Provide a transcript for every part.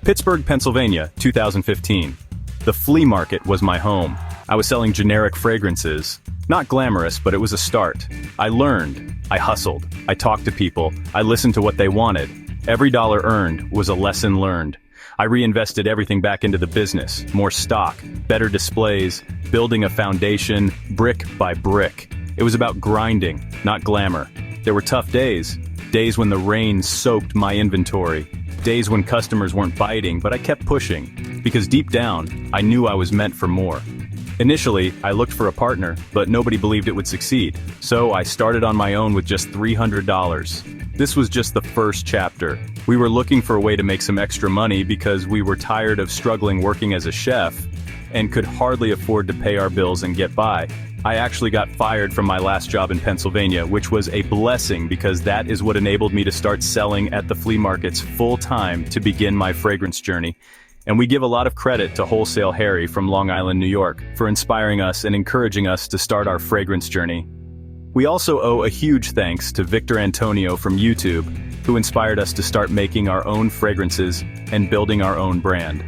Pittsburgh, Pennsylvania, 2015. The flea market was my home. I was selling generic fragrances. Not glamorous, but it was a start. I learned. I hustled. I talked to people. I listened to what they wanted. Every dollar earned was a lesson learned. I reinvested everything back into the business. More stock, better displays, building a foundation, brick by brick. It was about grinding, not glamour. There were tough days. Days when the rain soaked my inventory. Days when customers weren't biting, but I kept pushing. Because deep down, I knew I was meant for more. Initially, I looked for a partner, but nobody believed it would succeed. So I started on my own with just $300. This was just the first chapter. We were looking for a way to make some extra money because we were tired of struggling working as a chef and could hardly afford to pay our bills and get by. I actually got fired from my last job in Pennsylvania, which was a blessing because that is what enabled me to start selling at the flea markets full-time to begin my fragrance journey. And we give a lot of credit to Wholesale Harry from Long Island, New York, for inspiring us and encouraging us to start our fragrance journey. We also owe a huge thanks to Victor Antonio from YouTube, who inspired us to start making our own fragrances and building our own brand.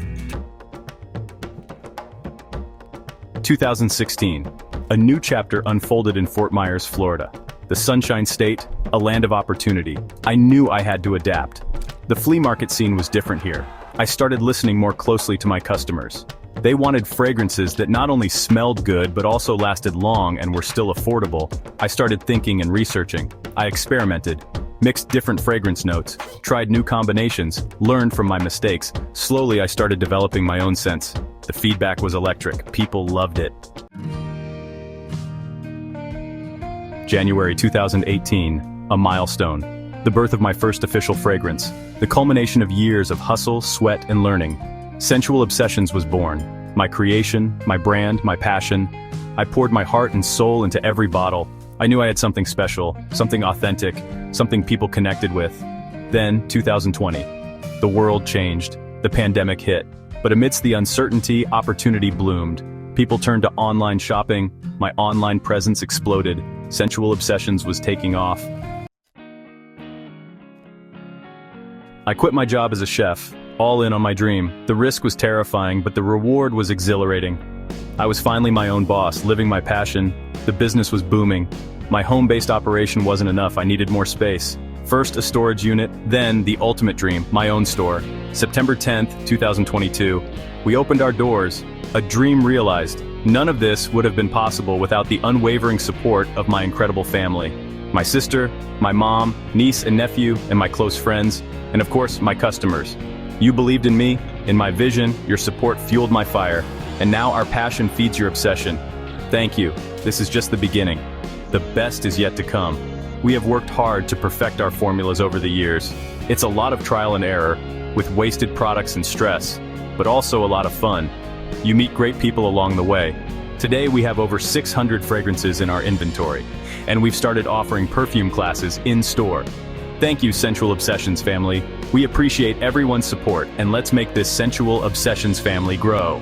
2016. A new chapter unfolded in Fort Myers, Florida. The Sunshine State, a land of opportunity. I knew I had to adapt. The flea market scene was different here. I started listening more closely to my customers. They wanted fragrances that not only smelled good but also lasted long and were still affordable. I started thinking and researching. I experimented, mixed different fragrance notes, tried new combinations, learned from my mistakes. Slowly I started developing my own scents. The feedback was electric. People loved it. January 2018, a milestone. The birth of my first official fragrance. The culmination of years of hustle, sweat, and learning. Scentual Obsessions was born. My creation, my brand, my passion. I poured my heart and soul into every bottle. I knew I had something special, something authentic, something people connected with. Then, 2020. The world changed. The pandemic hit. But amidst the uncertainty, opportunity bloomed. People turned to online shopping. My online presence exploded. Scentual Obsessions was taking off. I quit my job as a chef, all in on my dream. The risk was terrifying, but the reward was exhilarating. I was finally my own boss, living my passion. The business was booming. My home-based operation wasn't enough, I needed more space. First a storage unit, then the ultimate dream, my own store. September 10th, 2022. We opened our doors. A dream realized. None of this would have been possible without the unwavering support of my incredible family. My sister, my mom, niece and nephew, and my close friends, and of course, my customers. You believed in me, in my vision, your support fueled my fire, and now our passion feeds your obsession. Thank you. This is just the beginning. The best is yet to come. We have worked hard to perfect our formulas over the years. It's a lot of trial and error, with wasted products and stress, but also a lot of fun. You meet great people along the way. Today we have over 600 fragrances in our inventory, and we've started offering perfume classes in-store. Thank you, Scentual Obsessions family. We appreciate everyone's support, and let's make this Scentual Obsessions family grow.